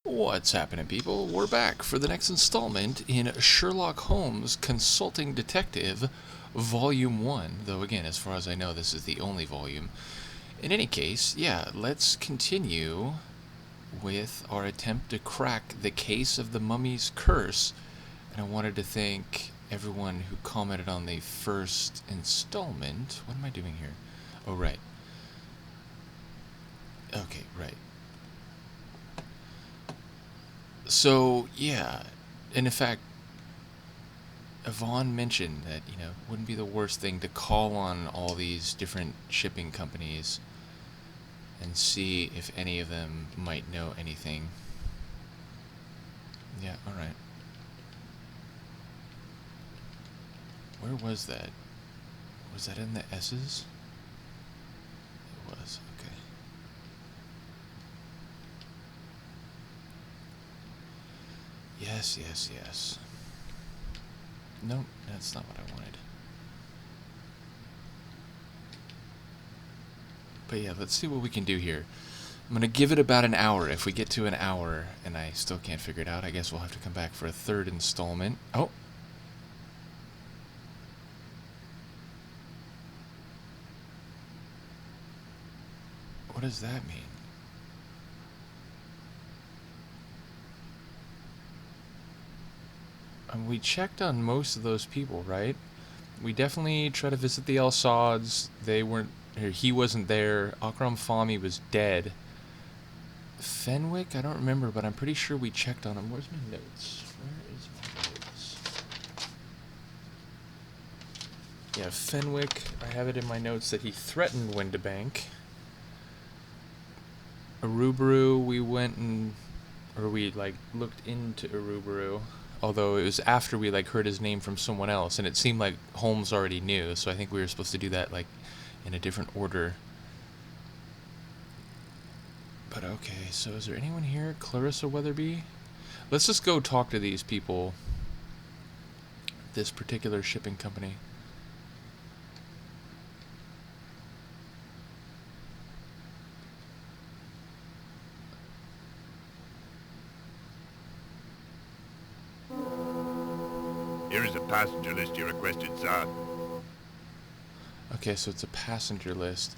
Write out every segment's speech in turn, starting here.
What's happening, people? We're back for the next installment in Sherlock Holmes Consulting Detective, Volume 1. Though, again, as far as I know, this is the only volume. In any case, yeah, let's continue with our attempt to crack the case of the mummy's curse. And I wanted to thank everyone who commented on the first installment. What am I doing here? Oh, right. Okay, right. So, yeah, and in fact, Yvonne mentioned that, it wouldn't be the worst thing to call on all these different shipping companies and see if any of them might know anything. Yeah, alright. Where was that? Was that in the S's? It was, okay. Yes. Nope, that's not what I wanted. But yeah, let's see what we can do here. I'm going to give it about an hour. If we get to an hour and I still can't figure it out, I guess we'll have to come back for a third installment. Oh! What does that mean? We checked on most of those people, right? We definitely tried to visit the El-Sads. They weren't... He wasn't there. Akram Fahmy was dead. Fenwick? I don't remember, but I'm pretty sure we checked on him. Where's my notes? Where is my notes? Yeah, Fenwick. I have it in my notes that he threatened Windibank. Aruburu, we went and... Or we, looked into Aruburu. Although it was after we, heard his name from someone else. And it seemed like Holmes already knew. So I think we were supposed to do that, in a different order. But okay, so is there anyone here? Clarissa Weatherby? Let's just go talk to these people. This particular shipping company. Here is a passenger list you requested, sir. Okay, so it's a passenger list.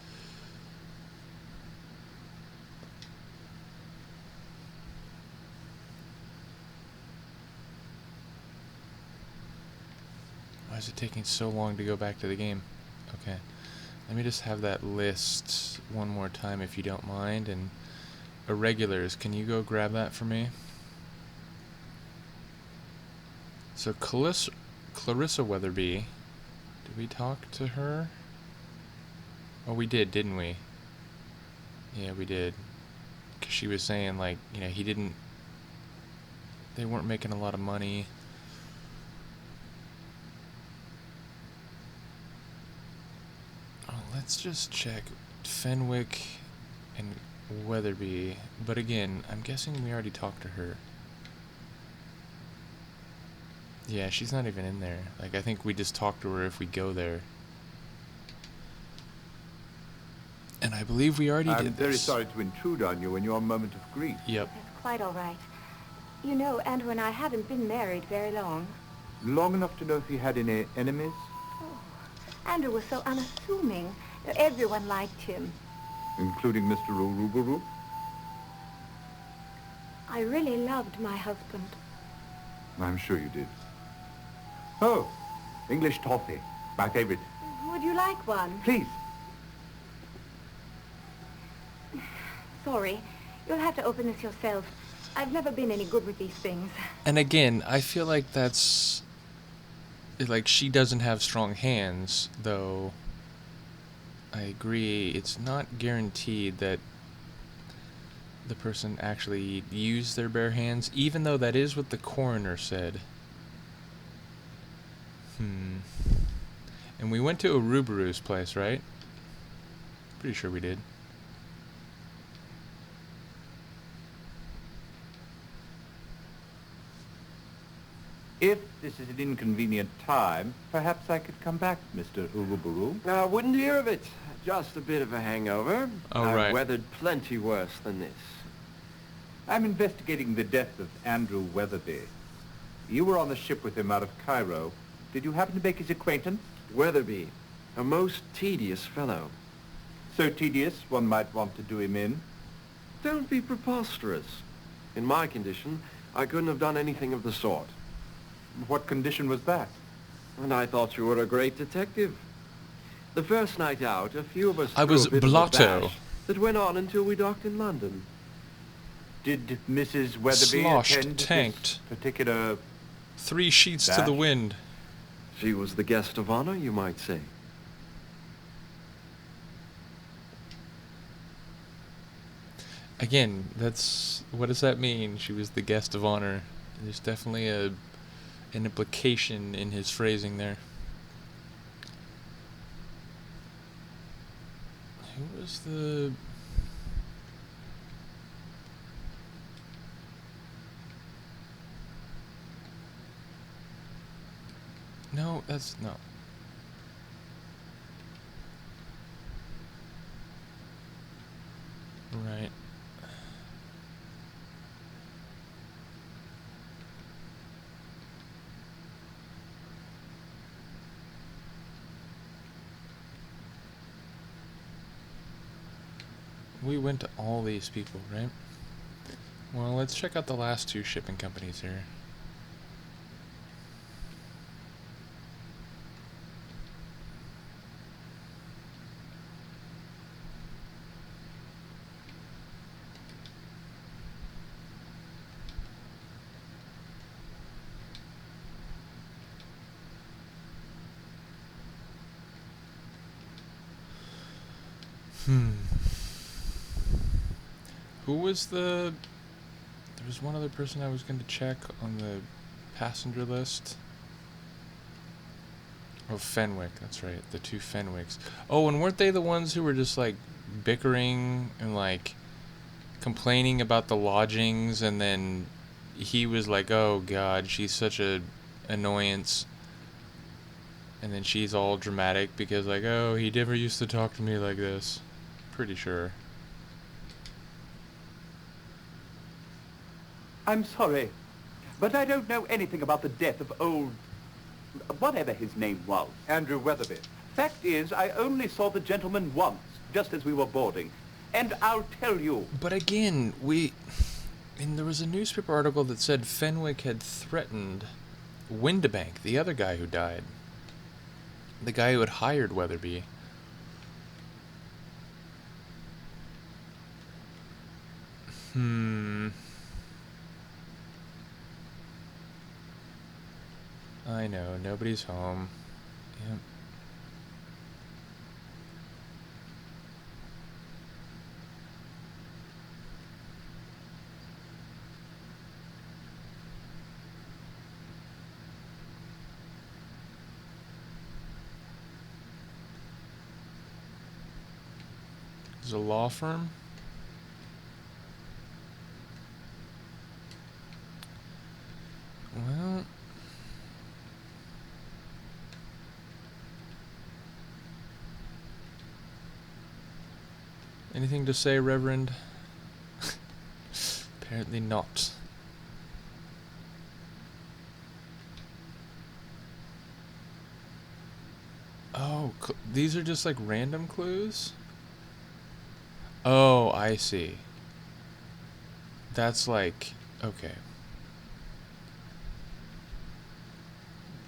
Why is it taking so long to go back to the game? Okay. Let me just have that list one more time if you don't mind. And irregulars, can you go grab that for me? So Clarissa Weatherby, did we talk to her? Oh, we did, didn't we? Yeah, we did. Because she was saying, they weren't making a lot of money. Oh, let's just check Fenwick and Weatherby. But again, I'm guessing we already talked to her. Yeah, she's not even in there. I think we just talk to her if we go there. And I believe we already did this. I'm very sorry to intrude on you in your moment of grief. Yep. That's quite all right. You know, Andrew and I haven't been married very long. Long enough to know if he had any enemies? Oh, Andrew was so unassuming. Everyone liked him. Including Mr. Uruburu? I really loved my husband. I'm sure you did. Oh, English toffee. My favorite. Would you like one? Please. Sorry. You'll have to open this yourself. I've never been any good with these things. And again, I feel like that's... she doesn't have strong hands, though I agree. It's not guaranteed that the person actually used their bare hands, even though that is what the coroner said. And we went to Uruburu's place, right? Pretty sure we did. If this is an inconvenient time, perhaps I could come back, Mr. Uruburu. I wouldn't hear of it. Just a bit of a hangover. Oh, I've right. weathered plenty worse than this. I'm investigating the death of Andrew Weatherby. You were on the ship with him out of Cairo. Did you happen to make his acquaintance? Weatherby, a most tedious fellow. So tedious, one might want to do him in. Don't be preposterous. In my condition, I couldn't have done anything of the sort. What condition was that? And I thought you were a great detective. The first night out, a few of us I threw was a bit of a blotto. bash that went on until we docked in London. Did Mrs. Weatherby Sloshed, attend tanked. this particular... 3 sheets to the Bash? wind. She was the guest of honor, you might say. Again, that's... what does that mean? She was the guest of honor. There's definitely an implication in his phrasing there. Who was the... No, that's... no. Right. We went to all these people, right? Well, let's check out the last 2 shipping companies here. Who was the... There was one other person I was going to check on the passenger list. Oh, Fenwick, that's right. The 2 Fenwicks. Oh, and weren't they the ones who were just, like, bickering and, like, complaining about the lodgings, and then he was like, oh, God, she's such a annoyance. And then she's all dramatic because, like, oh, he never used to talk to me like this. Pretty sure. I'm sorry, but I don't know anything about the death of old... whatever his name was. Andrew Weatherby. Fact is, I only saw the gentleman once, just as we were boarding. And I'll tell you... But again, and there was a newspaper article that said Fenwick had threatened Windibank, the other guy who died. The guy who had hired Weatherby. I know, nobody's home. Yep. Is it a law firm? Well... Anything to say, Reverend? Apparently not. Oh, these are just like random clues? Oh, I see. That's like... okay.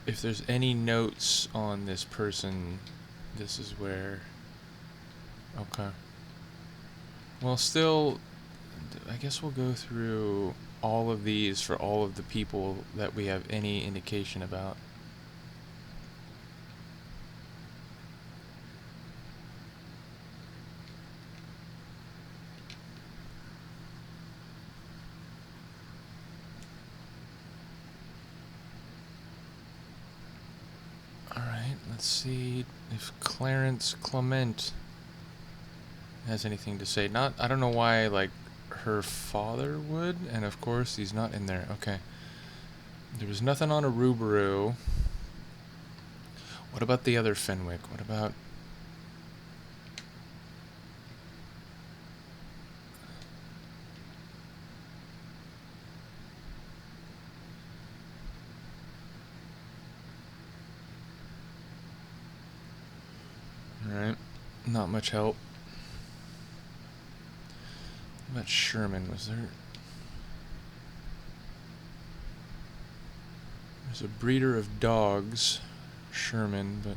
If there's any notes on this person, this is where... okay. Well, still, I guess we'll go through all of these for all of the people that we have any indication about. Alright, let's see if Clarence Clement has anything to say. I don't know why, like, her father would, and of course he's not in there. Okay. There was nothing on a Rubaru. What about the other Fenwick? What about... Not much help. What about Sherman? Was there... There's a breeder of dogs, Sherman, but...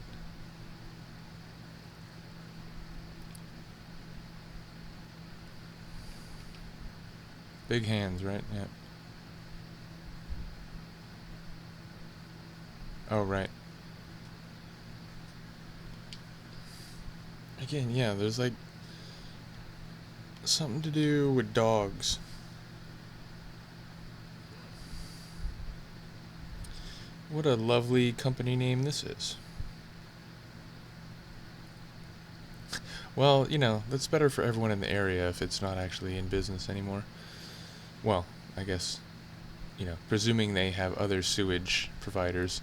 Big hands, right? Yeah. Oh, right. Again, yeah, there's like something to do with dogs. What a lovely company name this is. Well, you know, that's better for everyone in the area if it's not actually in business anymore. Well, I guess, you know, presuming they have other sewage providers.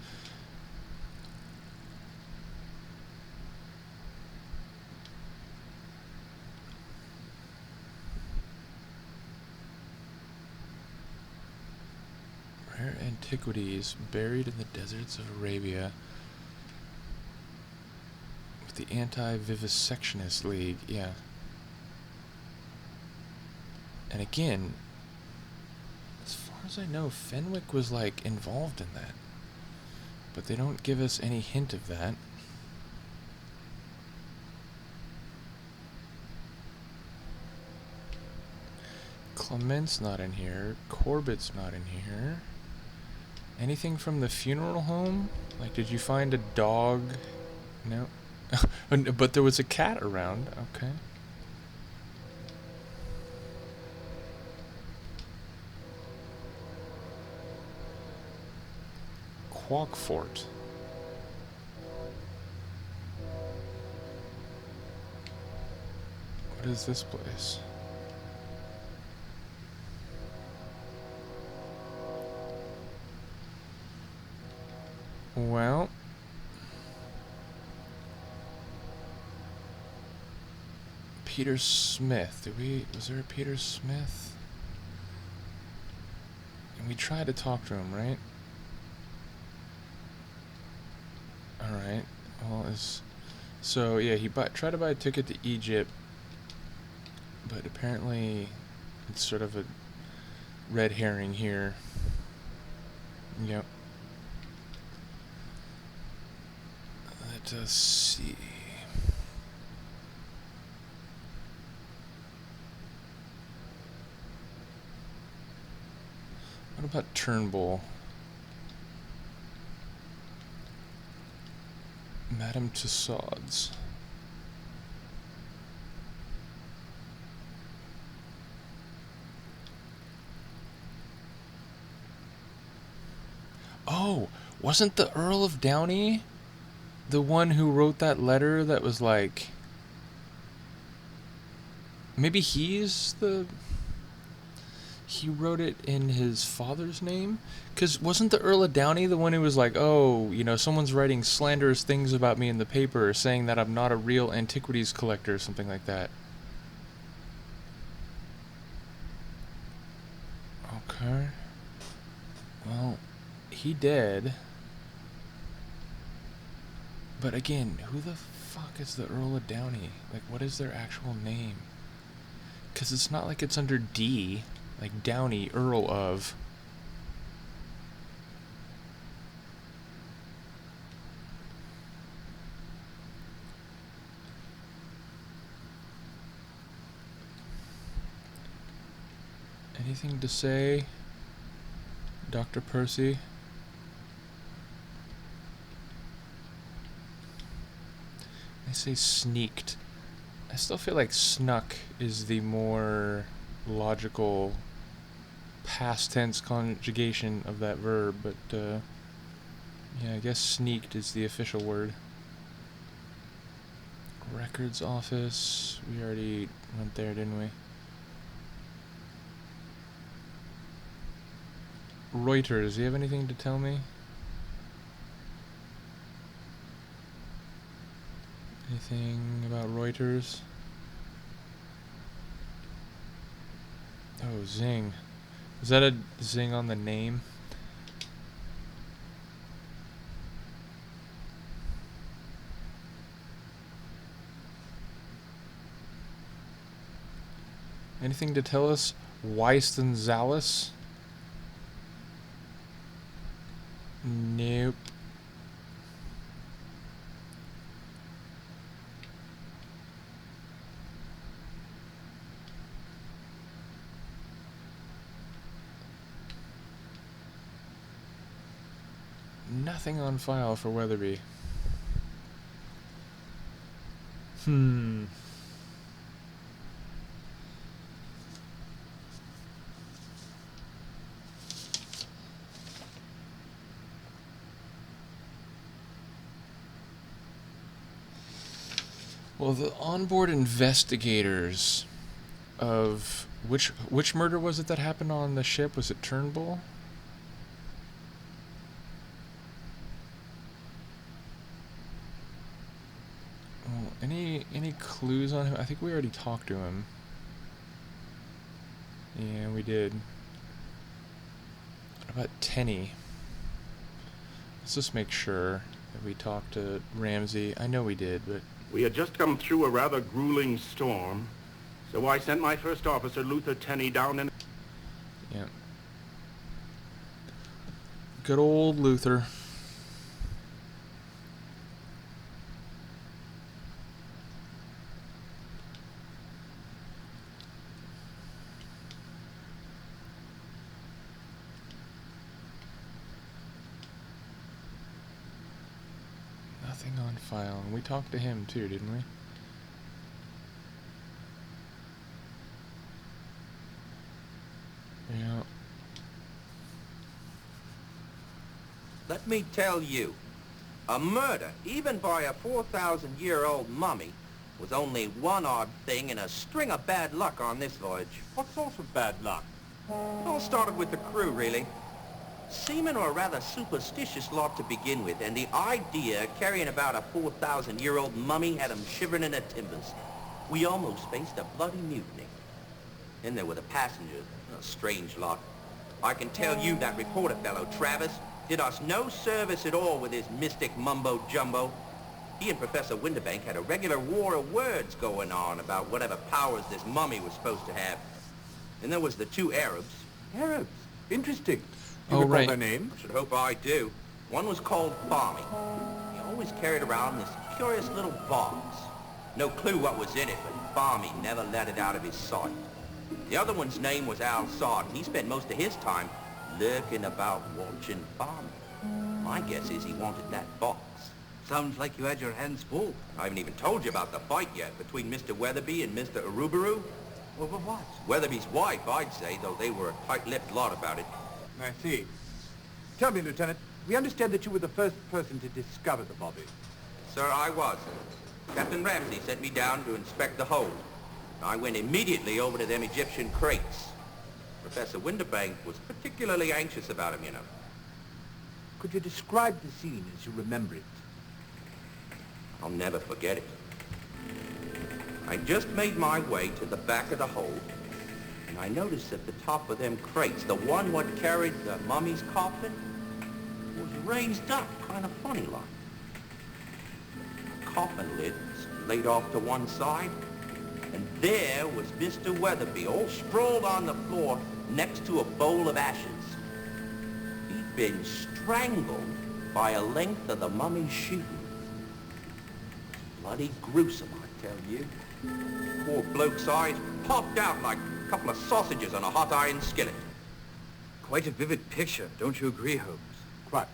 Rare antiquities buried in the deserts of Arabia. With the Anti-Vivisectionist League, yeah. And again, as far as I know, Fenwick was like involved in that. But they don't give us any hint of that. Clement's not in here. Corbett's not in here. Anything from the funeral home? Like, did you find a dog? No. But there was a cat around. Okay. Quackfort. What is this place? Well, Peter Smith. Was there a Peter Smith? And we tried to talk to him, right? Alright. Well, so yeah, he tried to buy a ticket to Egypt, but apparently it's sort of a red herring here. Yep. Let us see. What about Turnbull? Madame Tussauds. Oh, wasn't the Earl of Downey the one who wrote that letter that was like... Maybe he wrote it in his father's name? Because wasn't the Earl of Downey the one who was like, oh, you know, someone's writing slanderous things about me in the paper, saying that I'm not a real antiquities collector, or something like that? Okay. Well, he did. But again, who the fuck is the Earl of Downey? Like, what is their actual name? Because it's not like it's under D. Like Downey, Earl of. Anything to say, Dr. Percy? I say sneaked. I still feel like snuck is the more logical past tense conjugation of that verb, but yeah, I guess sneaked is the official word. Records office, we already went there, didn't we? Reuters, do you have anything to tell me? Anything about Reuters? Oh, Zing. Is that a Zing on the name? Anything to tell us? Weissenzalis? Nope. Nothing on file for Weatherby. Well, the onboard investigators of which murder was it that happened on the ship? Was it Turnbull? Well, any clues on him? I think we already talked to him. Yeah, we did. What about Tenny? Let's just make sure that we talked to Ramsey. I know we did, but... We had just come through a rather grueling storm, so I sent my first officer, Luther Tenney, down and... Yeah. Good old Luther. Nothing on file. And we talked to him too, didn't we? Yeah. Let me tell you, a murder, even by a 4,000-year-old mummy, was only one odd thing in a string of bad luck on this voyage. What sort of bad luck? It all started with the crew, really. Seamen are a rather superstitious lot to begin with, and the idea of carrying about a 4,000-year-old mummy had them shivering in their timbers. We almost faced a bloody mutiny. Then there were the passengers, a strange lot. I can tell you that reporter fellow, Travis, did us no service at all with his mystic mumbo-jumbo. He and Professor Winterbank had a regular war of words going on about whatever powers this mummy was supposed to have. And there was the two Arabs. Arabs? Interesting. Oh, You recall right. their name? I should hope I do. One was called Barmy. He always carried around this curious little box. No clue what was in it, but Barmy never let it out of his sight. The other one's name was Al Sard, and he spent most of his time lurking about watching Barmy. My guess is he wanted that box. Sounds like you had your hands full. I haven't even told you about the fight yet between Mr. Weatherby and Mr. Arubaru. Over what? Weatherby's wife, I'd say, though they were a tight-lipped lot about it. I see. Tell me, Lieutenant, we understand that you were the first person to discover the bobby. Sir, I was. Captain Ramsey sent me down to inspect the hold. I went immediately over to them Egyptian crates. Professor Winterbank was particularly anxious about him, you know. Could you describe the scene as you remember it? I'll never forget it. I just made my way to the back of the hold, and I noticed at the top of them crates, the one what carried the mummy's coffin was raised up kind of funny like. The coffin lid was laid off to one side, and there was Mr. Weatherby all sprawled on the floor next to a bowl of ashes. He'd been strangled by a length of the mummy's shoe. Bloody gruesome, I tell you. Poor bloke's eyes popped out like a couple of sausages on a hot iron skillet. Quite a vivid picture, don't you agree, Holmes? Quite.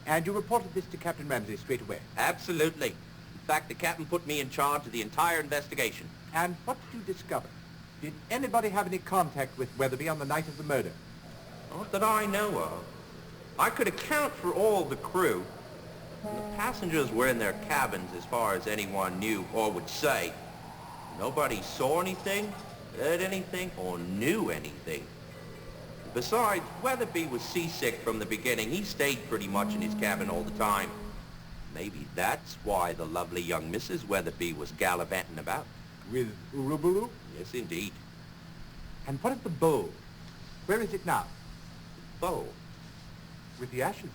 And you reported this to Captain Ramsey straight away? Absolutely. In fact, the captain put me in charge of the entire investigation. And what did you discover? Did anybody have any contact with Weatherby on the night of the murder? Not that I know of. I could account for all the crew. The passengers were in their cabins as far as anyone knew or would say. Nobody saw anything, heard anything, or knew anything. Besides, Weatherby was seasick from the beginning. He stayed pretty much in his cabin all the time. Maybe that's why the lovely young Mrs. Weatherby was gallivanting about. With Uruburu? Yes, indeed. And what of the bowl? Where is it now? Bowl. With the ashes.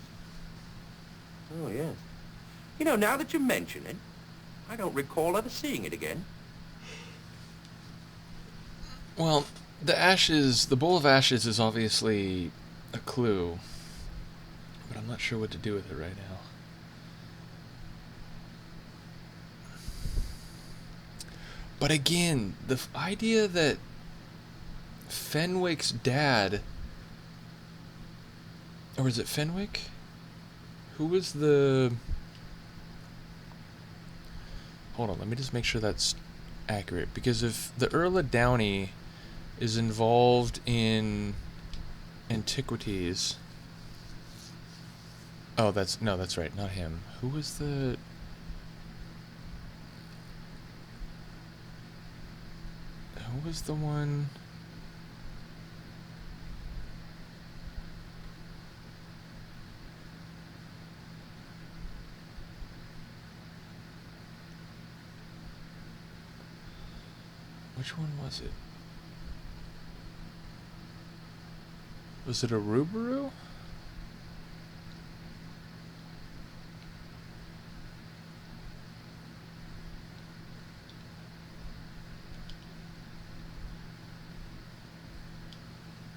Oh, yes. You know, now that you mention it, I don't recall ever seeing it again. Well, The ashes, the bowl of ashes is obviously a clue, but I'm not sure what to do with it right now. But again, the idea that Fenwick's dad, or is it Fenwick? Who was the... Hold on, let me just make sure that's accurate, because if the Earl of Downey is involved in antiquities... Oh, that's right, not him. Who was the... Who was the one... Which one was it? Was it a Rubaru?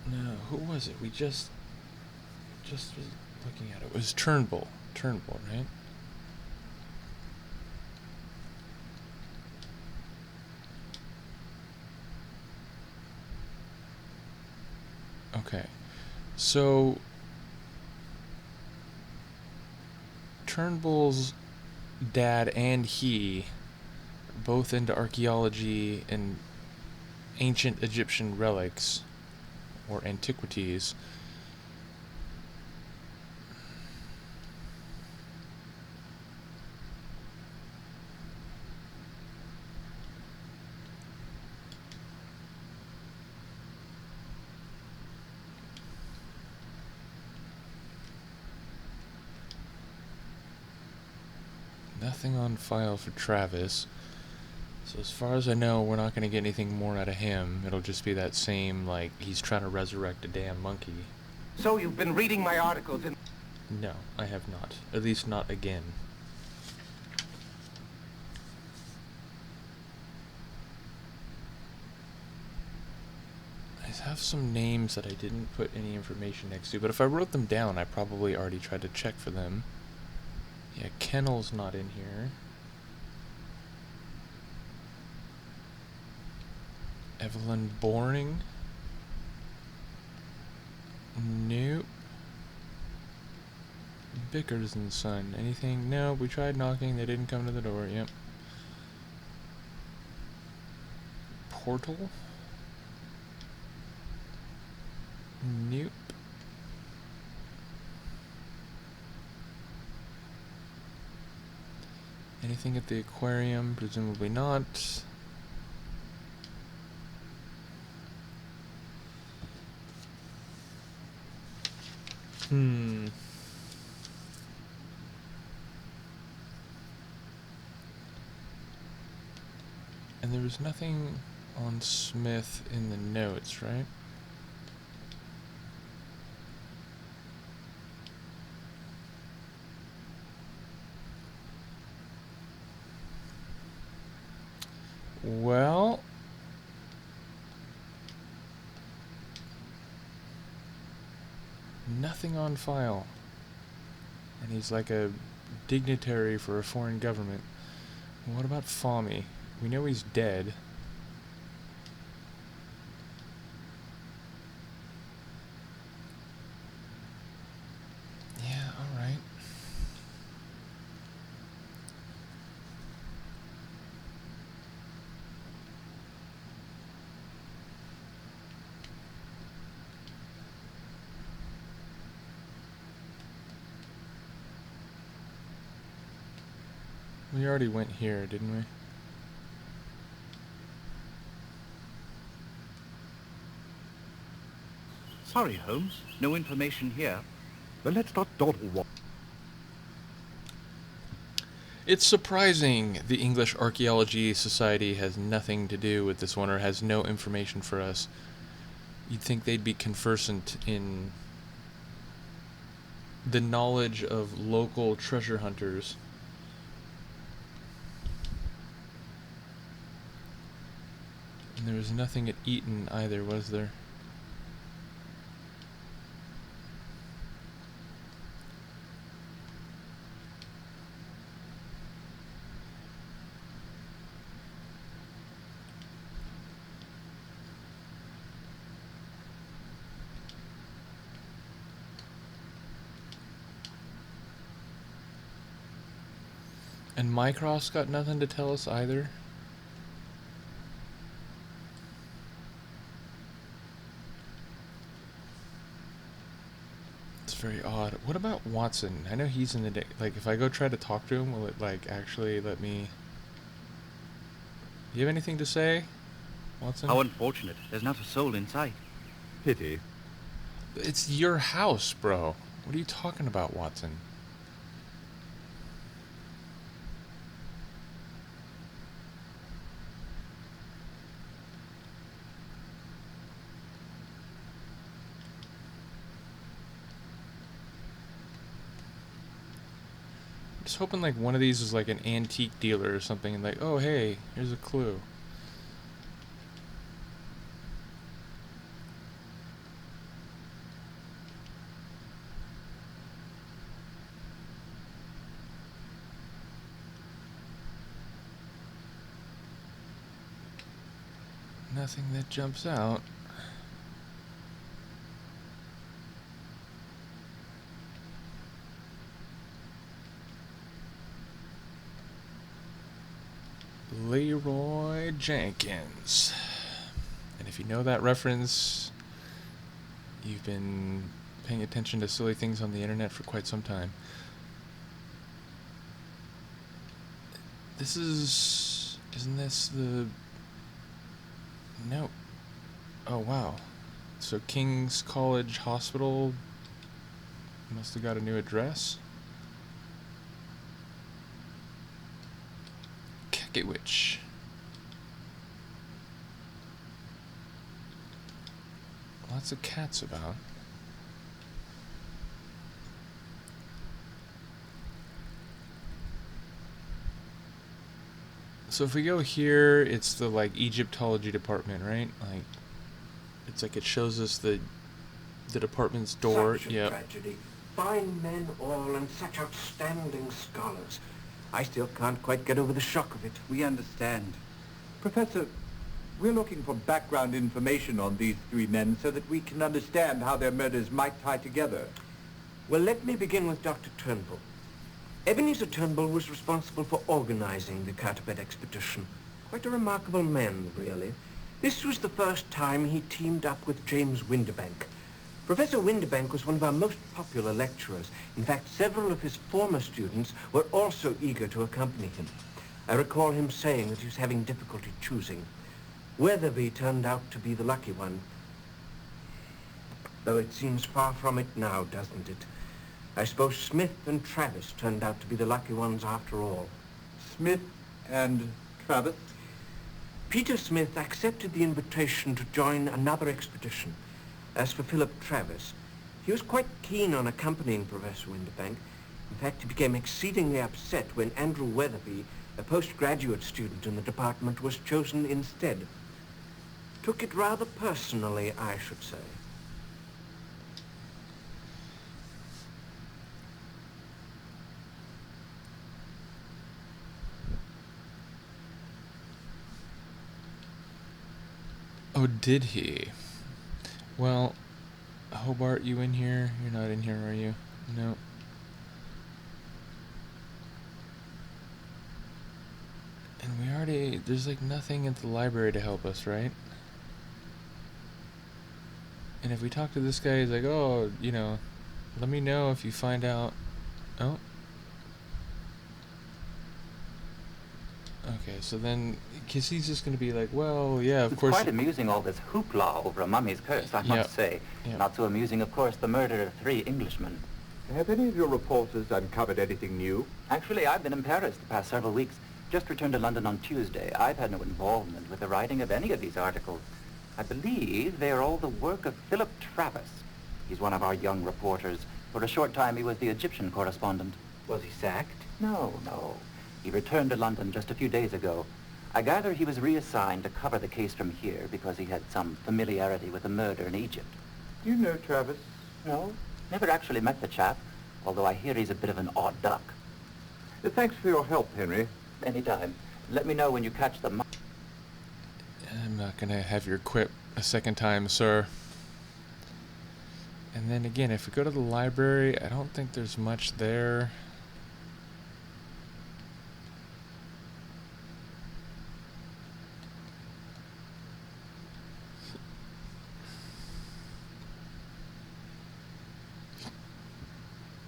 No, who was it? We just was looking at it. It was Turnbull. Turnbull, right? Okay. So Turnbull's dad and he are both into archaeology and ancient Egyptian relics or antiquities. Nothing on file for Travis. So as far as I know, we're not going to get anything more out of him. It'll just be that same, like, he's trying to resurrect a damn monkey. So you've been reading my articles in... No, I have not. At least not again. I have some names that I didn't put any information next to, but if I wrote them down, I probably already tried to check for them. Yeah, Kennel's not in here. Evelyn Boring? Nope. Bickers and Son. Anything? No, we tried knocking, they didn't come to the door. Yep. Portal? Nope. Anything at the aquarium? Presumably not. And there was nothing on Smith in the notes, right? Well, nothing on file. And he's like a dignitary for a foreign government. What about Fommy? We know he's dead. Yeah, alright. We already went here, didn't we? Sorry, Holmes. No information here. Then let's not dawdle what. It's surprising the English Archaeology Society has nothing to do with this one or has no information for us. You'd think they'd be conversant in the knowledge of local treasure hunters. And there was nothing at Eton either, was there? And Mycroft's got nothing to tell us either? It's very odd. What about Watson? I know he's in the like, if I go try to talk to him, will it, like, actually let me... You have anything to say, Watson? How unfortunate. There's not a soul in sight. Pity. It's your house, bro. What are you talking about, Watson? Just hoping like one of these is like an antique dealer or something and like, oh hey, here's a clue. Nothing that jumps out. Leroy Jenkins. And if you know that reference, you've been paying attention to silly things on the internet for quite some time. This is... Isn't this the... No. Oh, wow. So King's College Hospital must have got a new address. Witch. Lots of cats about. So if we go here, it's the like Egyptology department, right? Like it's like it shows us the department's door. Such a Yep. tragedy. Fine men all and such outstanding scholars. I still can't quite get over the shock of it. We understand. Professor, we're looking for background information on these three men so that we can understand how their murders might tie together. Well, let me begin with Dr. Turnbull. Ebenezer Turnbull was responsible for organizing the Carteret expedition. Quite a remarkable man, really. This was the first time he teamed up with James Windibank. Professor Windibank was one of our most popular lecturers. In fact, several of his former students were also eager to accompany him. I recall him saying that he was having difficulty choosing. Weatherby turned out to be the lucky one. Though it seems far from it now, doesn't it? I suppose Smith and Travis turned out to be the lucky ones after all. Smith and Travis? Peter Smith accepted the invitation to join another expedition. As for Philip Travis, he was quite keen on accompanying Professor Windibank. In fact, he became exceedingly upset when Andrew Weatherby, a postgraduate student in the department, was chosen instead. Took it rather personally, I should say. Oh, did he? Well, Hobart, you in here? You're not in here, are you? No. And we already... There's like nothing at the library to help us, right? And if we talk to this guy, he's like, oh, you know, let me know if you find out... Oh. Okay, so then... Because he's just going to be like, well, yeah, of course... It's quite amusing, all this hoopla over a mummy's curse, I must say. Yep. Not so amusing, of course, the murder of 3 Englishmen. Have any of your reporters uncovered anything new? Actually, I've been in Paris the past several weeks. Just returned to London on Tuesday. I've had no involvement with the writing of any of these articles. I believe they are all the work of Philip Travis. He's one of our young reporters. For a short time, he was the Egyptian correspondent. Was he sacked? No. He returned to London just a few days ago. I gather he was reassigned to cover the case from here because he had some familiarity with the murder in Egypt. Do you know Travis? No, never actually met the chap, although I hear he's a bit of an odd duck. Thanks for your help, Henry. Anytime. Let me know when you catch the... I'm not going to have your quip a second time, sir. And then again, if we go to the library, I don't think there's much there.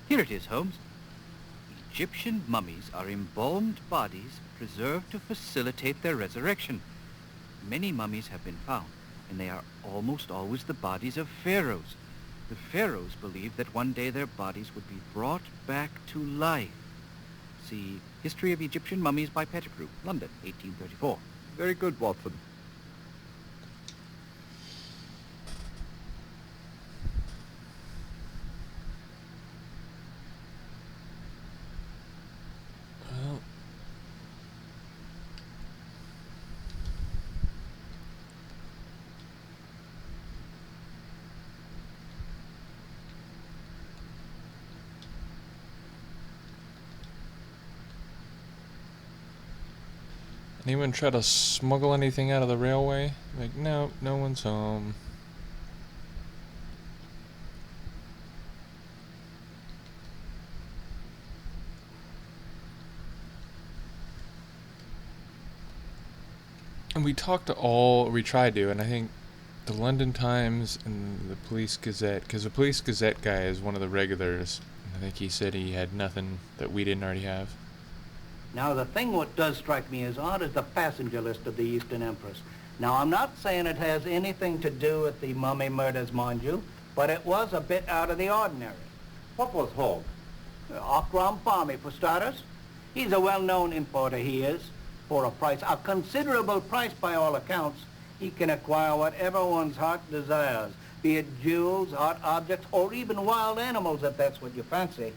Here it is, Holmes. Egyptian mummies are embalmed bodies preserved to facilitate their resurrection. Many mummies have been found, and they are almost always the bodies of pharaohs. The pharaohs believed that one day their bodies would be brought back to life. See History of Egyptian Mummies by Pettigrew, London, 1834. Very good, Watson. Well, anyone try to smuggle anything out of the railway? Like, no, no one's home. And we talked to all, we tried to, and I think the London Times and the Police Gazette, because the Police Gazette guy is one of the regulars. I think he said he had nothing that we didn't already have. Now, the thing what does strike me as odd is the passenger list of the Eastern Empress. Now, I'm not saying it has anything to do with the mummy murders, mind you, but it was a bit out of the ordinary. What was Holmes? Akram Farmi, for starters. He's a well-known importer, he is. For a price, a considerable price by all accounts, he can acquire whatever one's heart desires, be it jewels, art objects, or even wild animals, if that's what you fancy.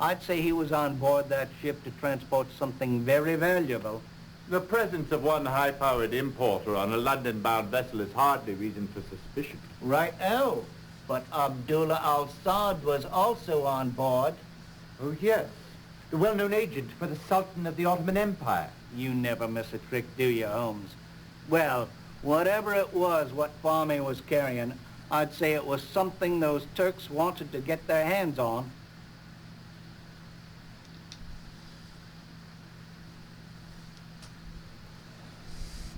I'd say he was on board that ship to transport something very valuable. The presence of one high-powered importer on a London-bound vessel is hardly reason for suspicion. Right-o. But Abdullah al-Saad was also on board. Oh, yes. The well-known agent for the Sultan of the Ottoman Empire. You never miss a trick, do you, Holmes? Well, whatever it was what Farmi was carrying, I'd say it was something those Turks wanted to get their hands on.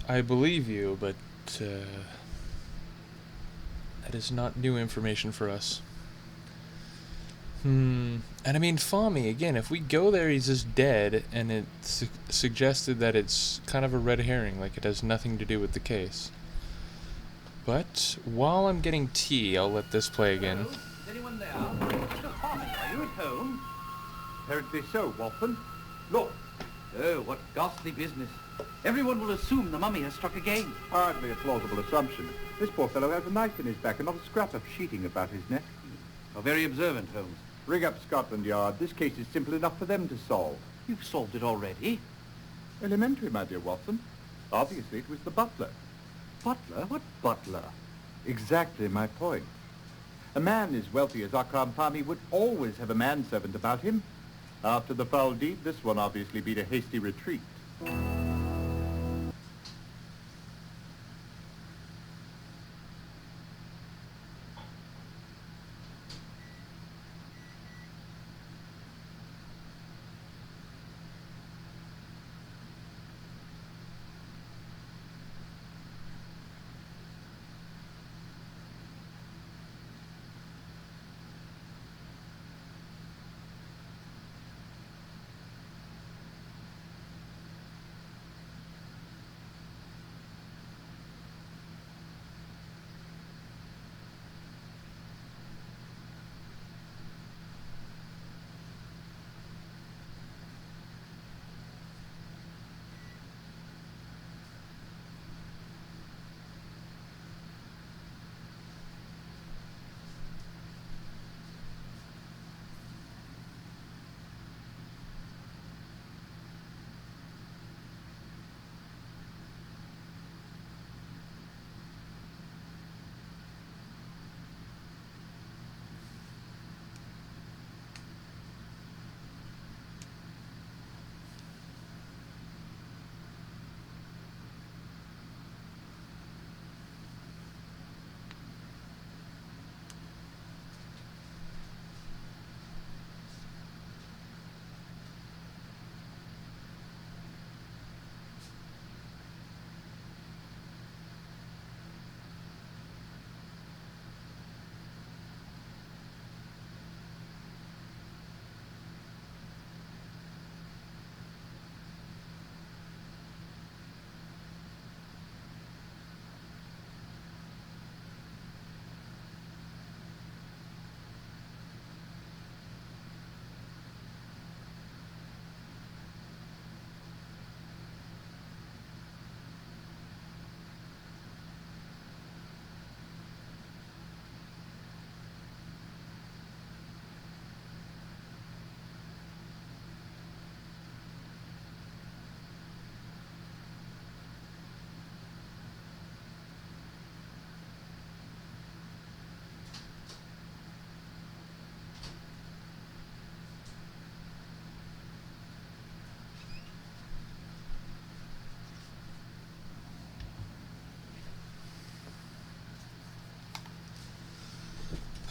I believe you, but that is not new information for us. And I mean, Fahmy, again, if we go there, he's just dead, and it's suggested that it's kind of a red herring, like it has nothing to do with the case. But while I'm getting tea, I'll let this play again. Hello? Is anyone there? Mr. Farmi, are you at home? Apparently so, Watson. Look. Oh, what ghastly business. Everyone will assume the mummy has struck again. Hardly a plausible assumption. This poor fellow has a knife in his back and not a scrap of sheeting about his neck. How very observant, Holmes. Ring up Scotland Yard. This case is simple enough for them to solve. You've solved it already. Elementary, my dear Watson. Obviously, it was the butler. Butler? What butler? Exactly my point. A man as wealthy as Akram Farmi would always have a manservant about him. After the foul deed, this one obviously beat a hasty retreat.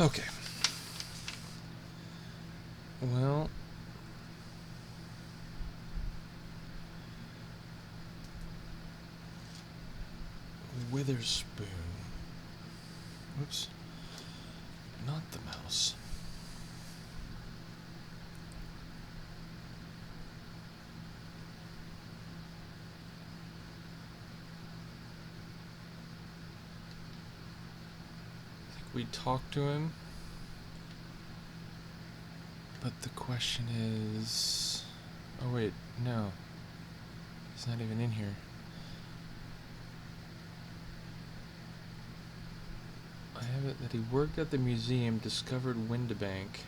Okay. Well, Witherspoon. Whoops. Not the mouse. I think we talked to him. But the question is... Oh wait, no. He's not even in here. I have it that he worked at the museum, discovered Windibank.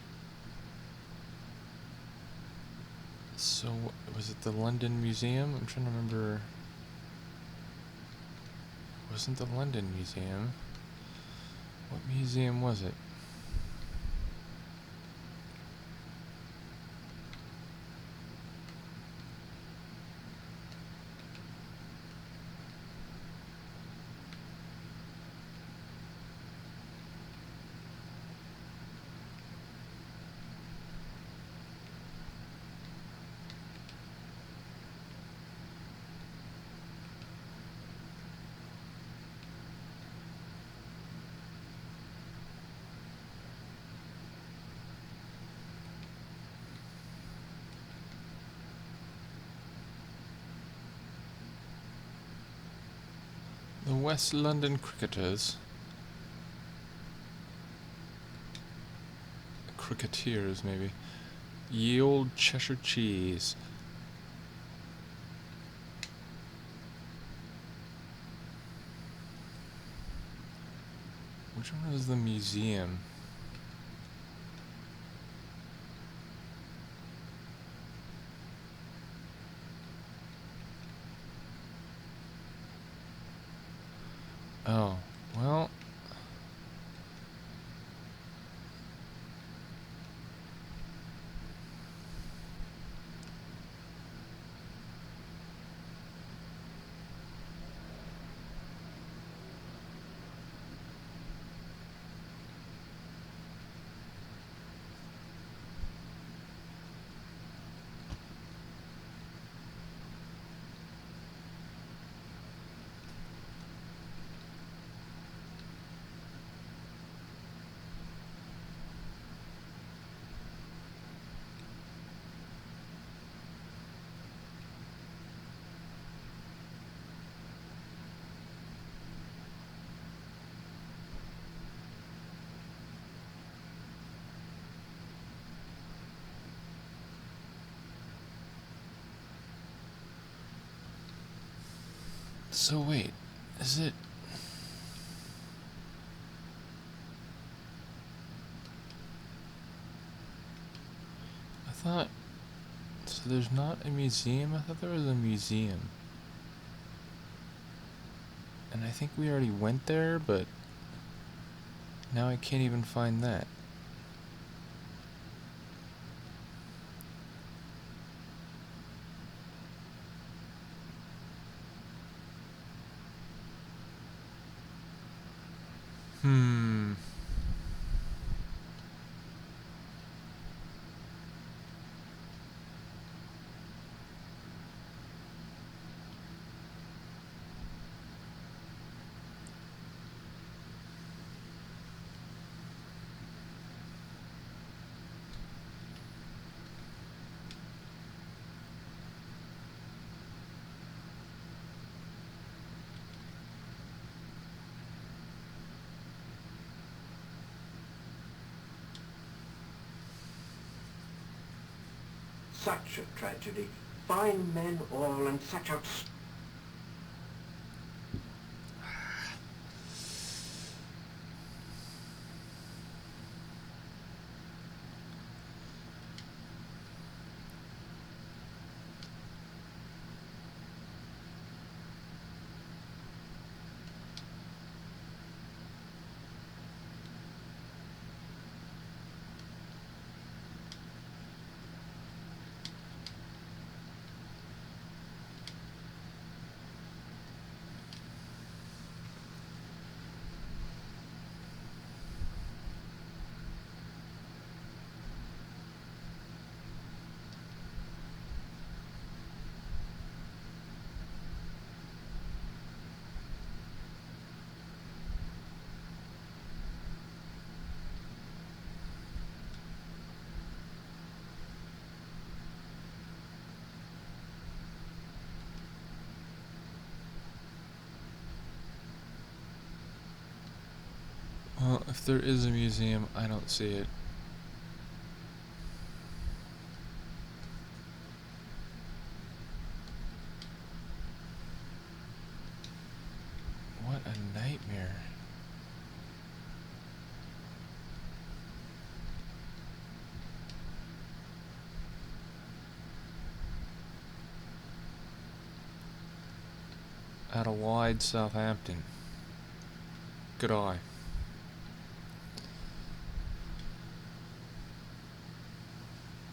So, was it the London Museum? I'm trying to remember. It wasn't the London Museum. What museum was it? The West London Cricketers. Cricketeers, maybe. Ye Old Cheshire Cheese. Which one was the museum? Oh, well... So wait, is it... I thought... So there's not a museum? I thought there was a museum. And I think we already went there, but... Now I can't even find that. Such a tragedy. Fine men all and such outstanding... If there is a museum, I don't see it. What a nightmare. Adelaide, Southampton. Good eye.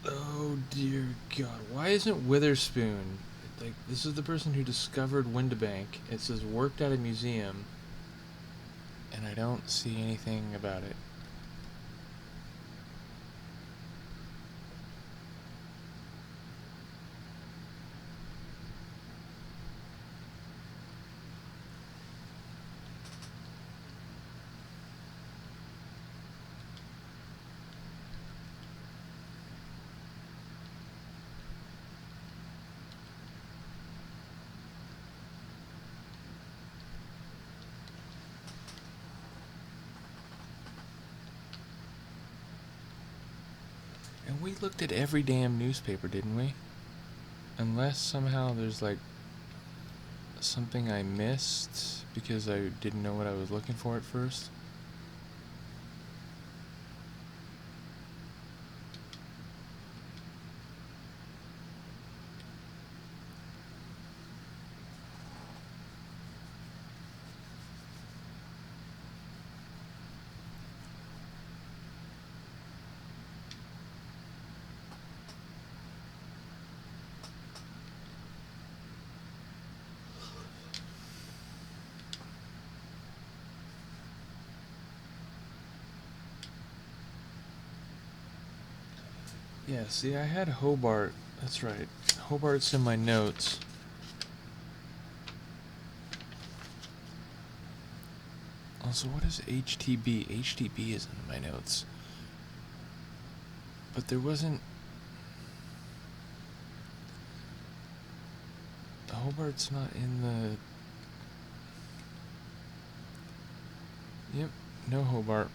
Oh dear God, why isn't Witherspoon, like, this is the person who discovered Windibank. It says worked at a museum, and I don't see anything about it. And we looked at every damn newspaper, didn't we? Unless somehow there's like something I missed because I didn't know what I was looking for at first. Yeah, see, I had Hobart. That's right. Hobart's in my notes. Also, what is HTB? HTB is in my notes. But there wasn't... Hobart's not in the... Yep, no Hobart.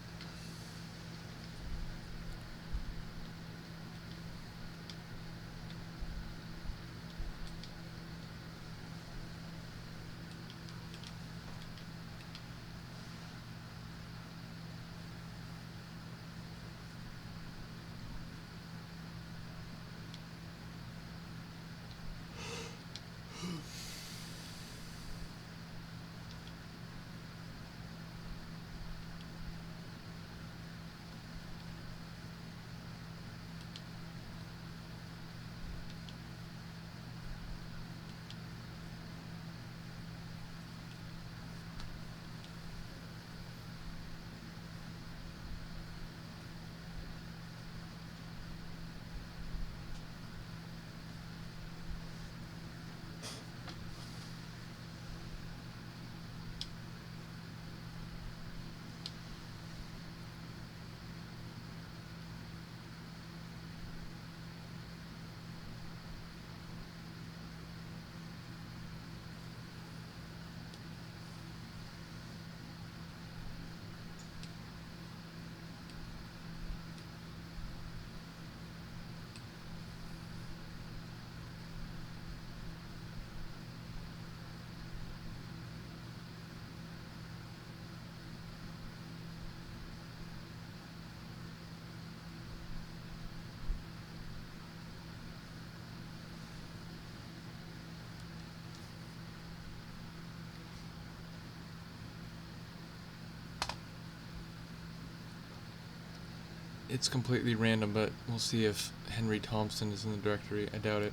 It's completely random, but we'll see if Henry Thompson is in the directory. I doubt it.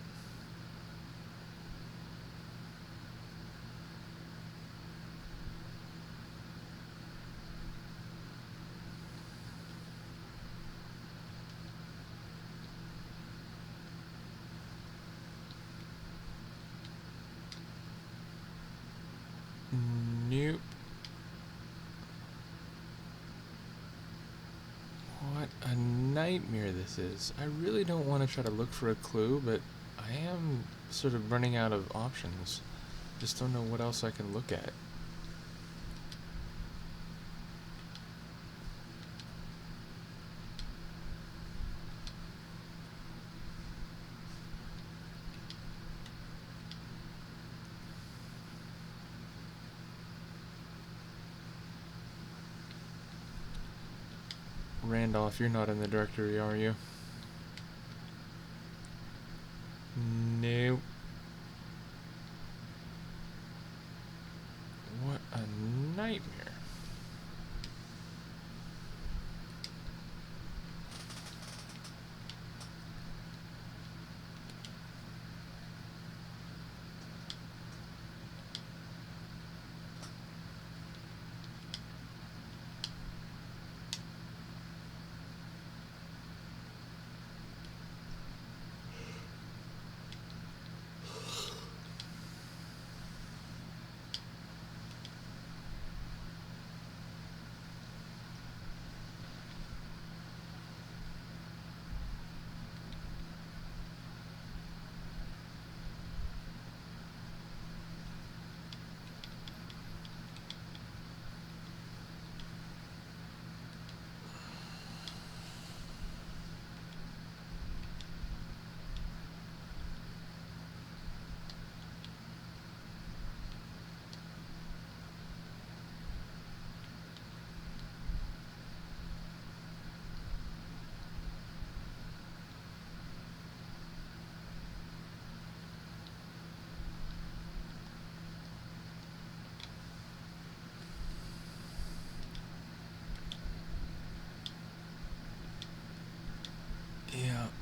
Nope. What a nightmare this is. I really don't want to try to look for a clue, but I am sort of running out of options. Just don't know what else I can look at. Randolph, you're not in the directory, are you? Nope. What a nightmare.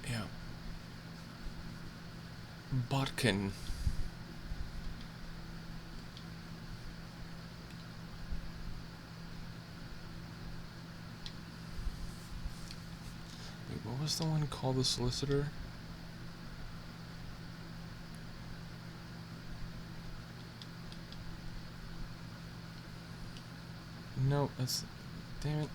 Yeah. Botkin. Wait, what was the one called the solicitor? No, that's... Damn it.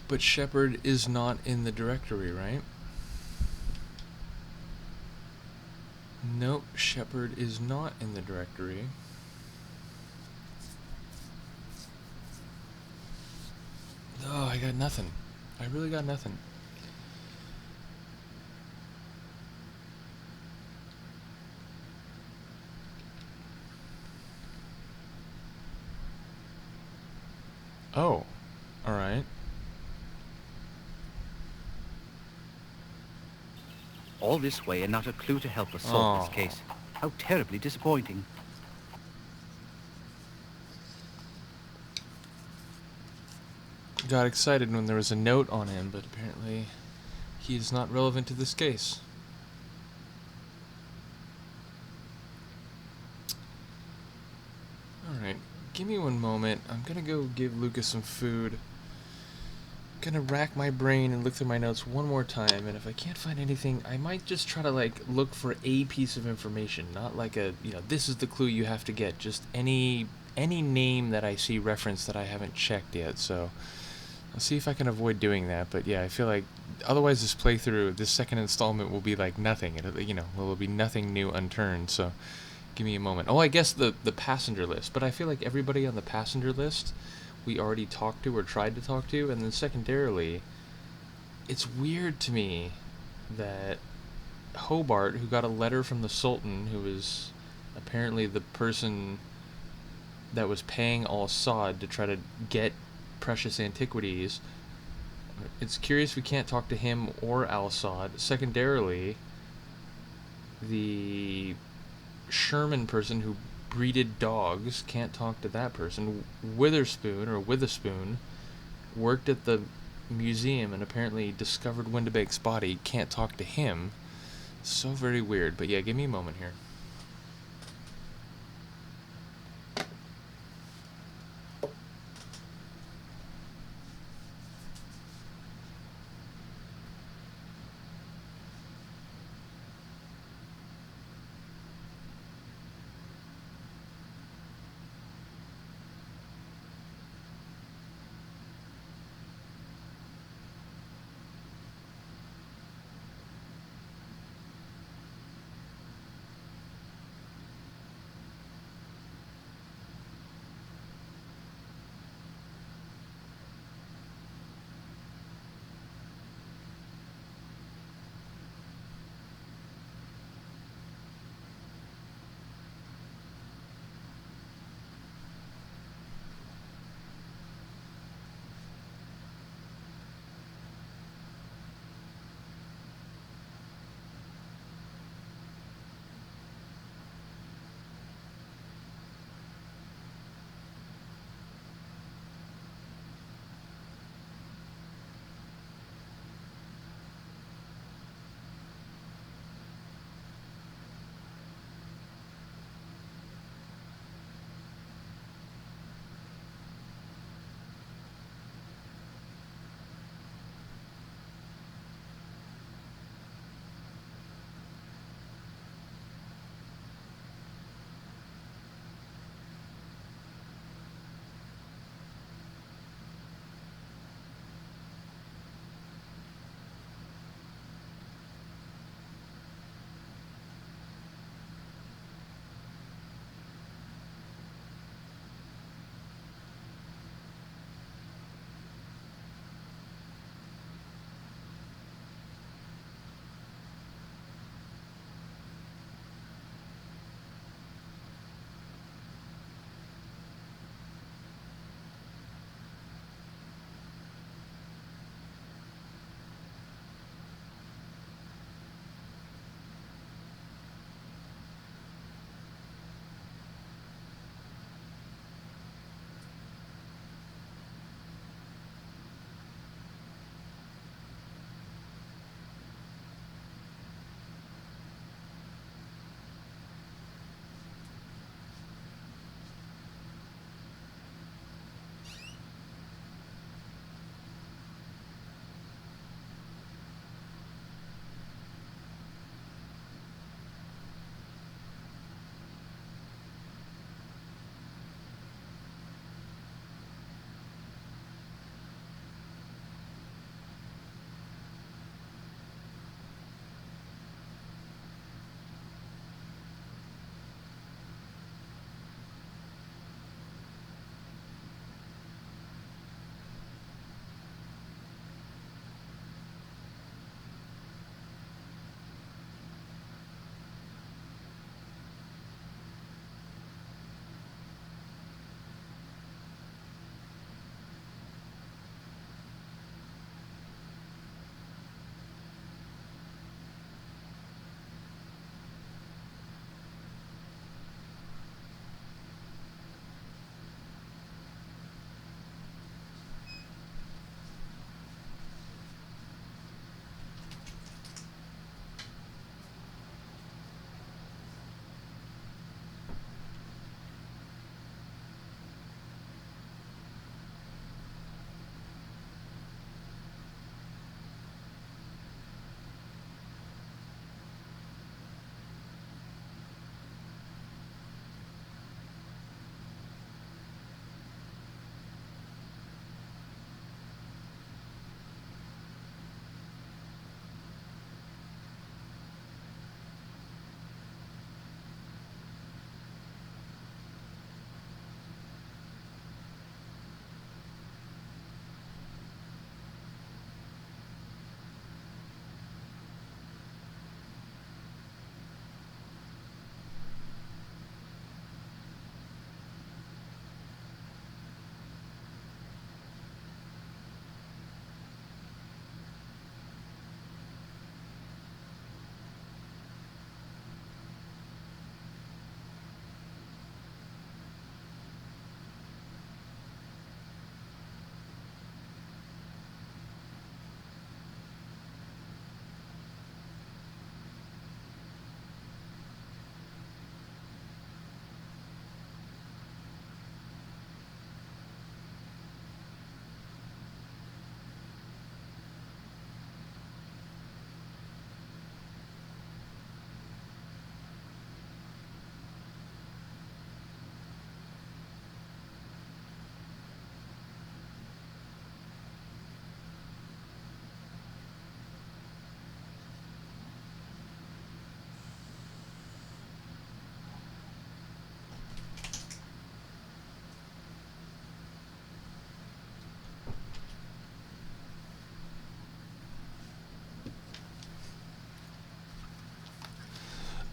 But Shepard is not in the directory, right? Nope, Shepard is not in the directory. Oh, I got nothing. I really got nothing. Oh, alright. All this way and not a clue to help us solve this case. How terribly disappointing. Got excited when there was a note on him, but apparently he is not relevant to this case. Alright, give me one moment. I'm gonna go give Lucas some food. Gonna rack my brain and look through my notes one more time, and if I can't find anything, I might just try to like look for a piece of information, not like a, you know, this is the clue you have to get, just any name that I see referenced that I haven't checked yet. So I'll see if I can avoid doing that. But yeah, I feel like otherwise this playthrough, this second installment will be like nothing. It'll, you know, will be nothing new unturned. So give me a moment. Oh, I guess the passenger list, but I feel like everybody on the passenger list we already talked to or tried to talk to, and then secondarily, it's weird to me that Hobart, who got a letter from the Sultan, who was apparently the person that was paying al-Assad to try to get precious antiquities, it's curious we can't talk to him or al-Assad. Secondarily, the Sherman person who breeded dogs, can't talk to that person. Witherspoon worked at the museum and apparently discovered Windibake's body, can't talk to him. So very weird. But yeah, give me a moment here.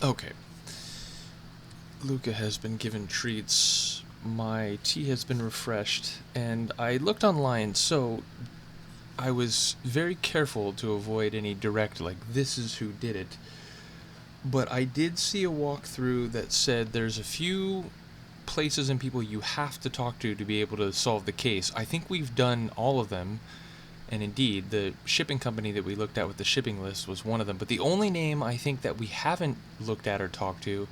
Okay. Luca has been given treats. My tea has been refreshed, and I looked online, so I was very careful to avoid any direct, like, this is who did it. But I did see a walkthrough that said there's a few places and people you have to talk to be able to solve the case. I think we've done all of them, and indeed, the shipping company that we looked at with the shipping list was one of them. But the only name I think that we haven't looked at or talked to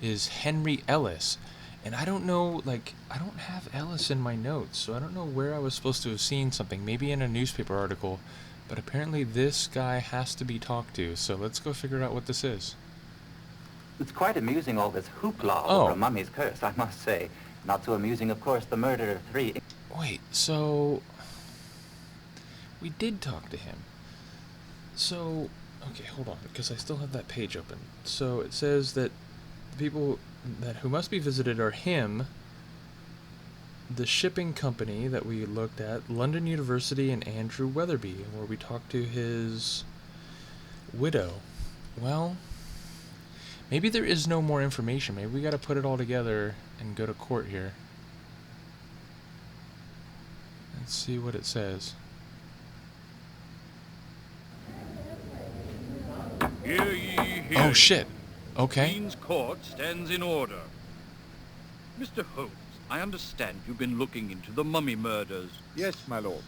is Henry Ellis. And I don't know, like, I don't have Ellis in my notes, so I don't know where I was supposed to have seen something. Maybe in a newspaper article, but apparently this guy has to be talked to. So let's go figure out what this is. It's quite amusing, all this hoopla over a mummy's curse, I must say. Not so amusing, of course, the murder of 3... Wait, so... we did talk to him. So... okay, hold on, because I still have that page open. So it says that the people who must be visited are him, the shipping company that we looked at, London University, and Andrew Weatherby, where we talked to his widow. Well... maybe there is no more information. Maybe we gotta put it all together and go to court here. Let's see what it says. Hear ye, hear Oh shit. Okay. Queen's Court stands in order. Mr. Holmes, I understand you've been looking into the mummy murders. Yes, my lord.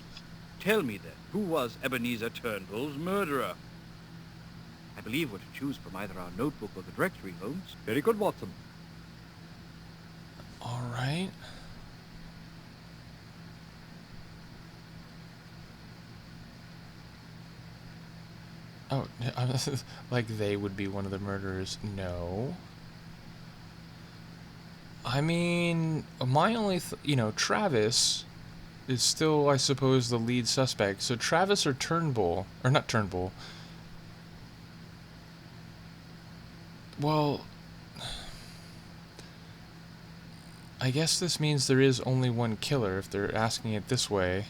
Tell me then, who was Ebenezer Turnbull's murderer? I believe we're to choose from either our notebook or the directory, Holmes. Very good, Watson. All right. Oh, like they would be one of the murderers. No. I mean, my only, Travis is still, I suppose, the lead suspect. So Travis or Turnbull, or not Turnbull. Well, I guess this means there is only one killer if they're asking it this way.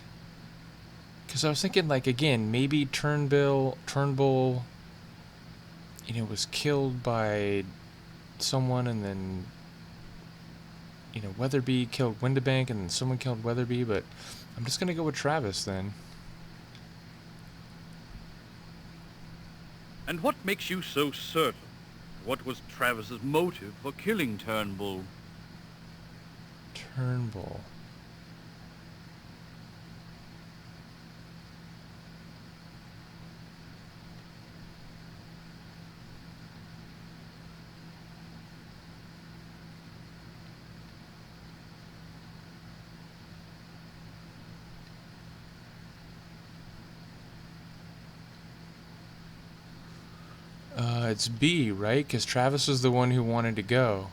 Because I was thinking, like, again, maybe Turnbull, was killed by someone, and then, Weatherby killed Windibank, and then someone killed Weatherby, but I'm just going to go with Travis, then. And what makes you so certain? What was Travis's motive for killing Turnbull? Turnbull. It's B, right? Because Travis was the one who wanted to go.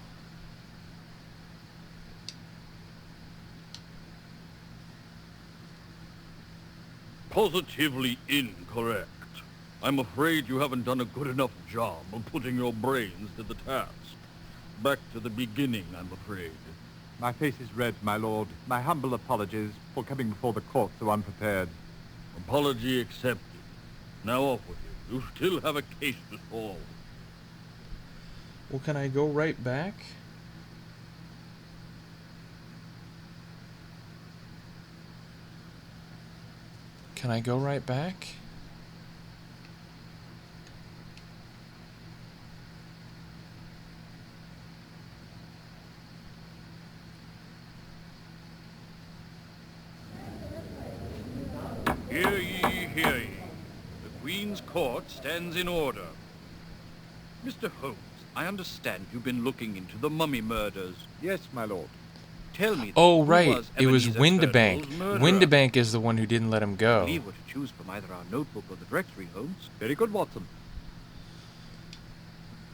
Positively incorrect. I'm afraid you haven't done a good enough job of putting your brains to the task. Back to the beginning, I'm afraid. My face is red, my lord. My humble apologies for coming before the court so unprepared. Apology accepted. Now off with you. You still have a case to solve. Well, can I go right back? Can I go right back? Hear ye, hear ye. The Queen's Court stands in order. Mr. Holmes, I understand you've been looking into the mummy murders. Yes, my lord. Tell me. Oh, who right. Was it was Ebenezer Windibank. Turnbull's murderer? Windibank is the one who didn't let him I go. believe we're to choose from either our notebook or the directory, Holmes. Very good, Watson.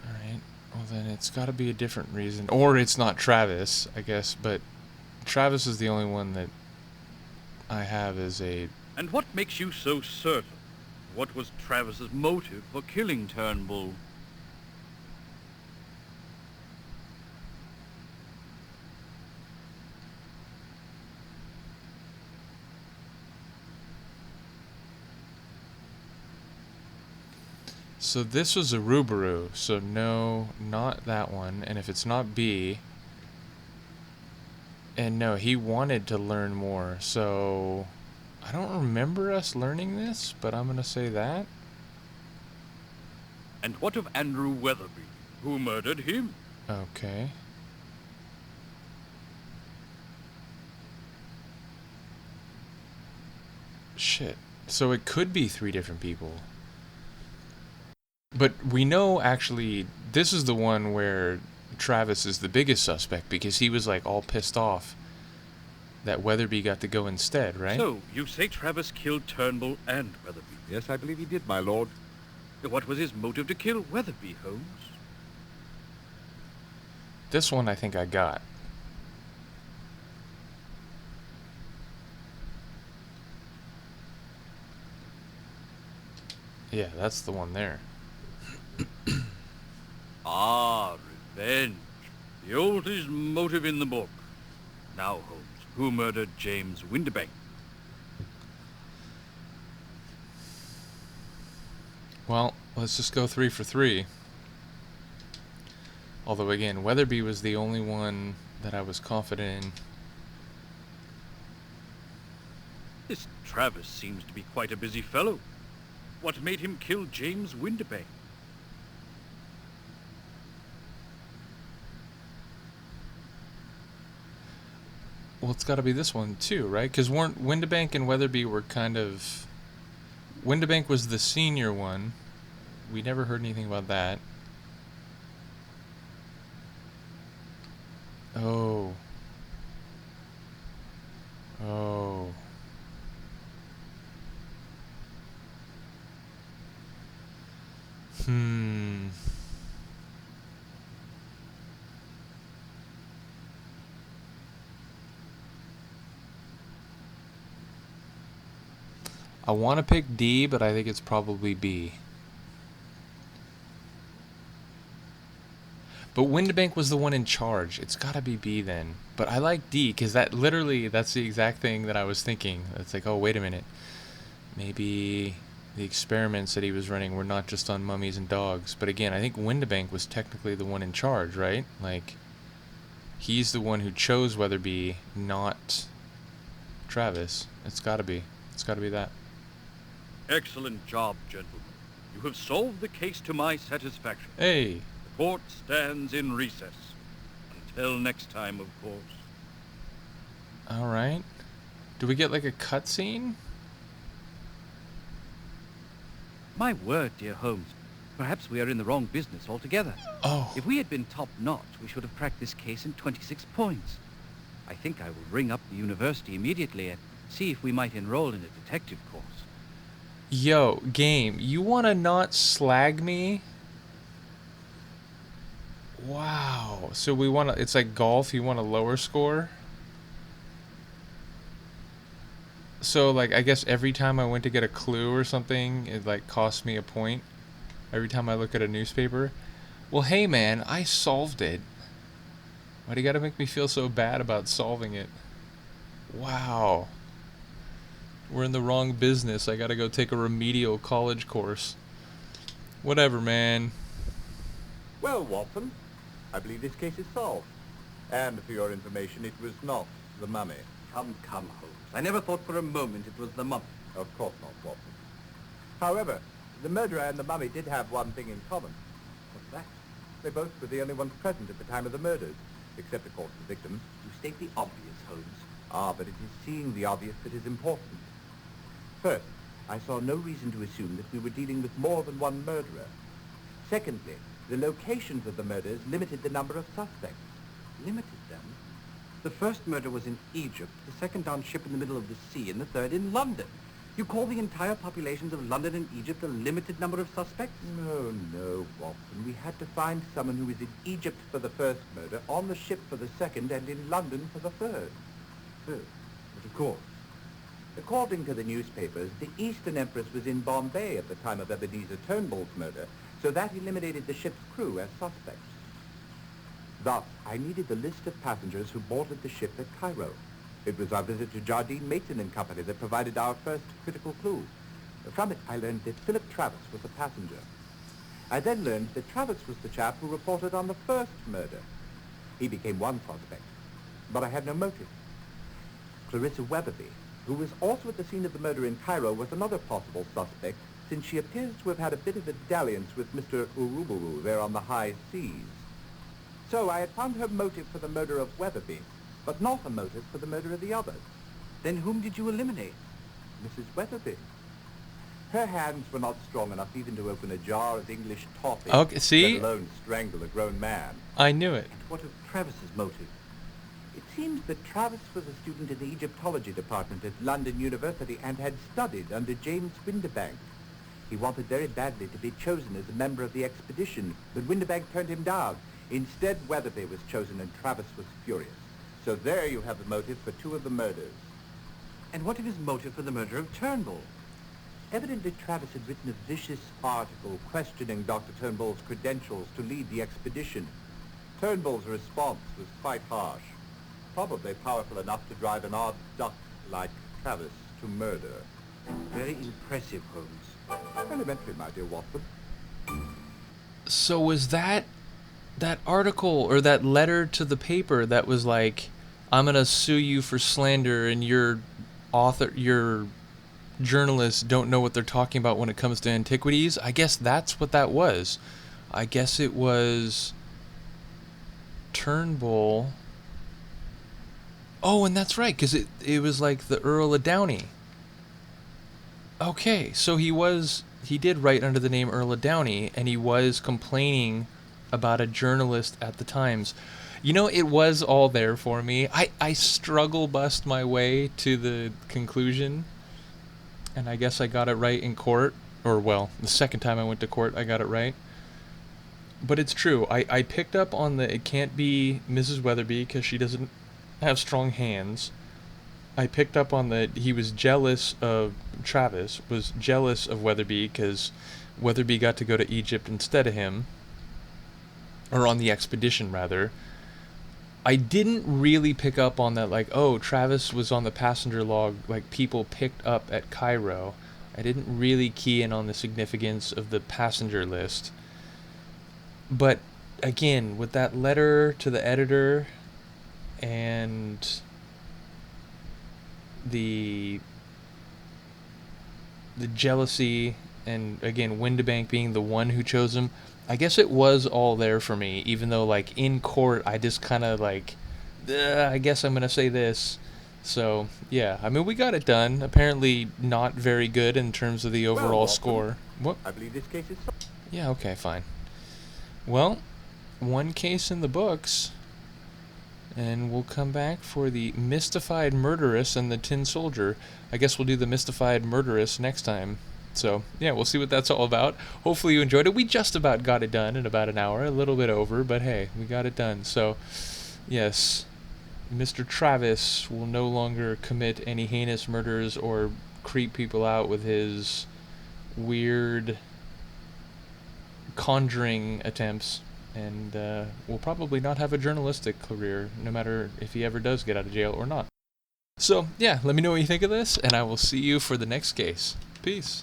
Alright. Well, then it's got to be a different reason. Or it's not Travis, I guess. But Travis is the only one that I have as a... And what makes you so certain? What was Travis's motive for killing Turnbull? So this was a Rubaru, so no, not that one. And if it's not B, and no, he wanted to learn more, so I don't remember us learning this, but I'm gonna say that. And what of Andrew Weatherby? Who murdered him? Okay. Shit. So it could be 3 different people. But we know, actually, this is the one where Travis is the biggest suspect, because he was like all pissed off that Weatherby got to go instead, right? So, you say Travis killed Turnbull and Weatherby? Yes, I believe he did, my lord. What was his motive to kill Weatherby, Holmes? This one I think I got. Yeah, that's the one there. Ah, revenge. The oldest motive in the book. Now, Holmes, who murdered James Windibank? Well, let's just go 3 for 3. Although, again, Weatherby was the only one that I was confident in. This Travis seems to be quite a busy fellow. What made him kill James Windibank? Well, it's got to be this one too, right? Because weren't Windibank and Weatherby were kind of... Windibank was the senior one. We never heard anything about that. Oh. Oh. I want to pick D, but I think it's probably B. But Windibank was the one in charge. It's got to be B then. But I like D, because that's the exact thing that I was thinking. It's like, oh, wait a minute. Maybe the experiments that he was running were not just on mummies and dogs. But again, I think Windibank was technically the one in charge, right? Like, he's the one who chose Weatherby, not Travis. It's got to be. It's got to be that. Excellent job, gentlemen. You have solved the case to my satisfaction. Hey. The court stands in recess. Until next time, of course. Alright. Do we get like a cutscene? My word, dear Holmes. Perhaps we are in the wrong business altogether. Oh. If we had been top-notch, we should have cracked this case in 26 points. I think I will ring up the university immediately and see if we might enroll in a detective course. Yo, game, you want to not slag me? Wow. So we want to... It's like golf, you want a lower score? So, like, I guess every time I went to get a clue or something, it, like, cost me a point. Every time I look at a newspaper. Well, hey, man, I solved it. Why do you gotta make me feel so bad about solving it? Wow. We're in the wrong business. I gotta go take a remedial college course. Whatever, man. Well, Watson, I believe this case is solved. And for your information, it was not the mummy. Come, Holmes. I never thought for a moment it was the mummy. Of course not, Watson. However, the murderer and the mummy did have one thing in common. What's that? They both were the only ones present at the time of the murders, except, of course, the victims. You state the obvious, Holmes. Ah, but it is seeing the obvious that is important. First, I saw no reason to assume that we were dealing with more than one murderer. Secondly, the locations of the murders limited the number of suspects. Limited them? The first murder was in Egypt, the second on ship in the middle of the sea, and the third in London. You call the entire populations of London and Egypt a limited number of suspects? No, Watson. We had to find someone who was in Egypt for the first murder, on the ship for the second, and in London for the third. But of course. According to the newspapers, the Eastern Empress was in Bombay at the time of Ebenezer Turnbull's murder, so that eliminated the ship's crew as suspects. Thus, I needed the list of passengers who boarded the ship at Cairo. It was our visit to Jardine, Mason and Company that provided our first critical clue. From it, I learned that Philip Travis was a passenger. I then learned that Travis was the chap who reported on the first murder. He became one suspect, but I had no motive. Clarissa Weatherby, who was also at the scene of the murder in Cairo, was another possible suspect, since she appears to have had a bit of a dalliance with Mr. Uruburu there on the high seas. So I had found her motive for the murder of Weatherby, but not a motive for the murder of the others. Then whom did you eliminate? Mrs. Weatherby. Her hands were not strong enough even to open a jar of English toffee, Okay, see? let alone strangle a grown man. I knew it. And what of Travis's motive? It seems that Travis was a student in the Egyptology department at London University and had studied under James Windibank. He wanted very badly to be chosen as a member of the expedition, but Windibank turned him down. Instead, Weatherby was chosen and Travis was furious. So there you have the motive for two of the murders. And what of his motive for the murder of Turnbull? Evidently, Travis had written a vicious article questioning Dr. Turnbull's credentials to lead the expedition. Turnbull's response was quite harsh, probably powerful enough to drive an odd duck like Travis to murder. Very impressive, Holmes. Elementary, my dear Watson. So was that article or that letter to the paper that was like, I'm gonna sue you for slander and your journalists don't know what they're talking about when it comes to antiquities? I guess that's what that was. I guess it was Turnbull. Oh, and that's right, because it was like the Earl of Downey. Okay, so he did write under the name Earl of Downey, and he was complaining about a journalist at the Times. You know, it was all there for me. I struggle bust my way to the conclusion, and I guess I got it right in court. Or, well, the second time I went to court, I got it right. But it's true. I picked up on it can't be Mrs. Weatherby because she doesn't have strong hands. I picked up on that he was jealous of Travis, was jealous of Weatherby because Weatherby got to go to Egypt instead of him. Or on the expedition, rather. I didn't really pick up on that, like, oh, Travis was on the passenger log, like, people picked up at Cairo. I didn't really key in on the significance of the passenger list. But, again, with that letter to the editor and the jealousy, and, again, Windibank being the one who chose him, I guess it was all there for me, even though, like, in court, I just kind of, like, I guess I'm going to say this. So, yeah, I mean, we got it done. Apparently not very good in terms of the overall score. What? I believe this case is... Yeah, okay, fine. Well, one case in the books, and we'll come back for the mystified murderess and the tin soldier. I guess we'll do the mystified murderess next time. So, yeah, we'll see what that's all about. Hopefully you enjoyed it. We just about got it done in about an hour, a little bit over, but hey, we got it done. So, yes, Mr. Travis will no longer commit any heinous murders or creep people out with his weird conjuring attempts, and will probably not have a journalistic career, no matter if he ever does get out of jail or not. So, yeah, let me know what you think of this, and I will see you for the next case. Peace.